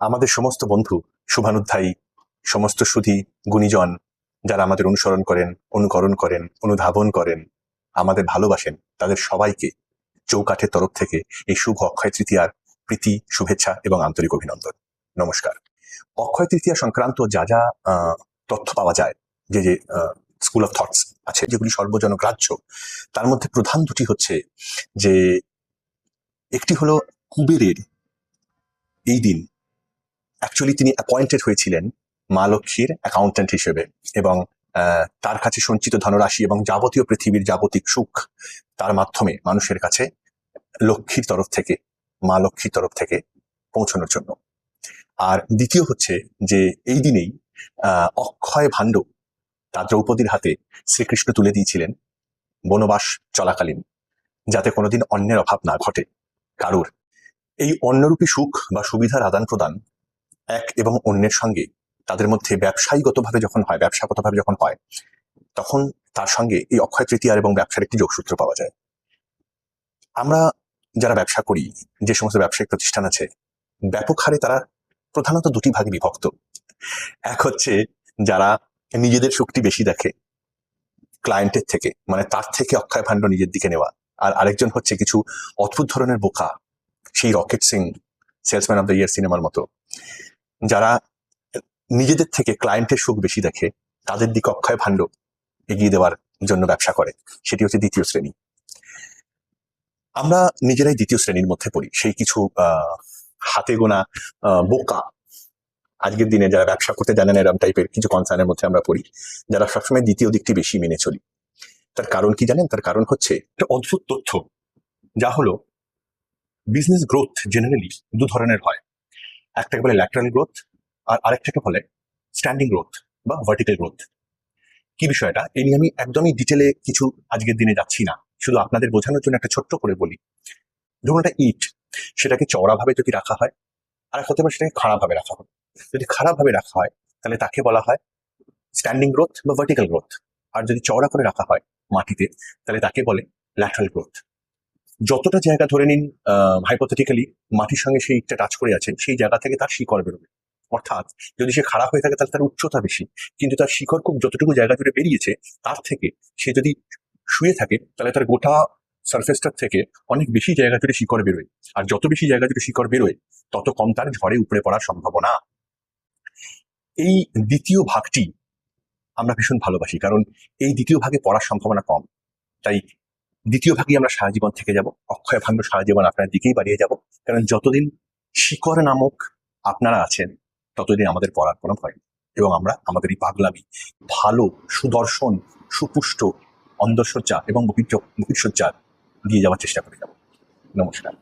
আমাদের সমস্ত বন্ধু, শুভানুধ্যায়ী, সমস্ত সুধী, গুণীজন যারা আমাদের অনুসরণ করেন, অনুকরণ করেন, অনুধাবন করেন, আমাদের ভালোবাসেন, তাদের সবাইকে চৌকাঠের তরফ থেকে এই শুভ অক্ষয় তৃতীয়ার প্রীতি, শুভেচ্ছা এবং আন্তরিক অভিনন্দন। নমস্কার। অক্ষয় তৃতীয়া সংক্রান্ত যা যা তথ্য পাওয়া যায়, যে যে স্কুল অফ থটস আছে, যেগুলি সর্বজনগ্রাহ্য, তার মধ্যে প্রধান দুটি হচ্ছে যে একটি হলো কুবেরের এই দিন অ্যাকচুয়ালি তিনি অ্যাপয়েন্টেড হয়েছিলেন মা লক্ষ্মীর অ্যাকাউন্ট্যান্ট হিসেবে, এবং তার কাছে সঞ্চিত ধনরাশি এবং যাবতীয় পৃথিবীর যাবতীয় সুখ তার মাধ্যমে মানুষের কাছে লক্ষ্মীর তরফ থেকে, মা লক্ষ্মীর তরফ থেকে পৌঁছানোর জন্য। আর দ্বিতীয় হচ্ছে যে এই দিনেই অক্ষয় ভাণ্ড তার দ্রৌপদীর হাতে শ্রীকৃষ্ণ তুলে দিয়েছিলেন বনবাস চলাকালীন, যাতে কোনোদিন অন্যের অভাব না ঘটে কারুর। এই অন্যরূপী সুখ বা সুবিধার আদান প্রদান এক এবং অন্যের সঙ্গে তাদের মধ্যে ব্যবসায়ীগতভাবে যখন হয়, ব্যবসাগতভাবে যখন হয়, তখন তার সঙ্গে এই অক্ষয় তৃতীয়ার এবং ব্যবসার একটি যোগসূত্র পাওয়া যায়। আমরা যারা ব্যবসা করি, যে সমস্ত ব্যবসায়িক প্রতিষ্ঠান আছে, ব্যাপক হারে তারা প্রধানত দুটি ভাগে বিভক্ত। এক হচ্ছে যারা নিজেদের শক্তি বেশি দেখে ক্লায়েন্টের থেকে, মানে তার থেকে অক্ষয় ভাণ্ড নিজের দিকে নেওয়া, আর আরেকজন হচ্ছে কিছু অদ্ভুত ধরনের বোকা, সেই rocket Singh salesman of the year সিনেমার মতো, যারা নিজেদের থেকে ক্লায়েন্টের সুখ বেশি দেখে, তাদের দিকে অক্ষয় ভাণ্ড এগিয়ে দেওয়ার জন্য ব্যবসা করে। সেটি হচ্ছে দ্বিতীয় শ্রেণী। আমরা নিজেরাই দ্বিতীয় শ্রেণীর মধ্যে পড়ি। সেই কিছু হাতে গোনা বোকা আজকের দিনে যারা ব্যবসা করতে জানেন, এরম টাইপের কিছু কনসার্নের মধ্যে আমরা পড়ি, যারা সবসময় দ্বিতীয় দিকটি বেশি মেনে চলি। তার কারণ কি জানেন? তার কারণ হচ্ছে একটা অদ্ভুত তথ্য, যা হলো বিজনেস গ্রোথ জেনারেলি দু ধরনের হয়। একটাকে বলে ল্যাটারাল গ্রোথ, আর আরেকটাকে বলে স্ট্যান্ডিং গ্রোথ বা ভার্টিক্যাল গ্রোথ। কি বিষয়টা, এই নিয়ে আমি একদমই ডিটেলে কিছু আজকের দিনে যাচ্ছি না, শুধু আপনাদের বোঝানোর জন্য একটা ছোট্ট করে বলি। ধরুন একটা ইট, সেটাকে চওড়াভাবে যদি রাখা হয়, আর হতে পারে সেটাকে খাড়াভাবে রাখা হয়। যদি খাড়াভাবে রাখা হয় তাহলে তাকে বলা হয় স্ট্যান্ডিং গ্রোথ বা ভার্টিক্যাল গ্রোথ, আর যদি চওড়া করে রাখা হয় মাটিতে, তাহলে তাকে বলে ল্যাটারাল গ্রোথ। যতটা জায়গা ধরে নিন হাইপোথেটিক্যালি মাটির সঙ্গে সেই ইটটা টাচ করে আছে, সেই জায়গা থেকে তার শিকড় বেরোবে। অর্থাৎ যদি সে খাড়া হয়ে থাকে তাহলে তার উচ্চতা বেশি, কিন্তু তার শিকড় খুব যতটুকু জায়গা জুড়ে বেরিয়েছে, তার থেকে সে যদি শুয়ে থাকে তাহলে তার গোটা সারফেসটার থেকে অনেক বেশি জায়গা জুড়ে শিকড় বেরোয়, আর যত বেশি জায়গা জুড়ে শিকড় বেরোয় তত কম তার ঝড়ে উপড়ে পড়ার সম্ভাবনা। এই দ্বিতীয় ভাগটি আমরা ভীষণ ভালোবাসি, কারণ এই দ্বিতীয় ভাগে পড়ার সম্ভাবনা কম। তাই দ্বিতীয় ভাগে আমরা সারা জীবন থেকে যাব, অক্ষয় ভাণ্ড সারা জীবন আপনার দিকেই বাড়িয়ে যাব, কারণ যতদিন শিকড় নামক আপনারা আছেন ততদিন আমাদের পড়ার কোনো ভয় নেই, এবং আমরা আমাদের এই পাগলামি ভালো, সুদর্শন, সুপুষ্ট অন্দরসজ্জা এবং মুখিরসজ্জা দিয়ে যাওয়ার চেষ্টা করে যাব। নমস্কার।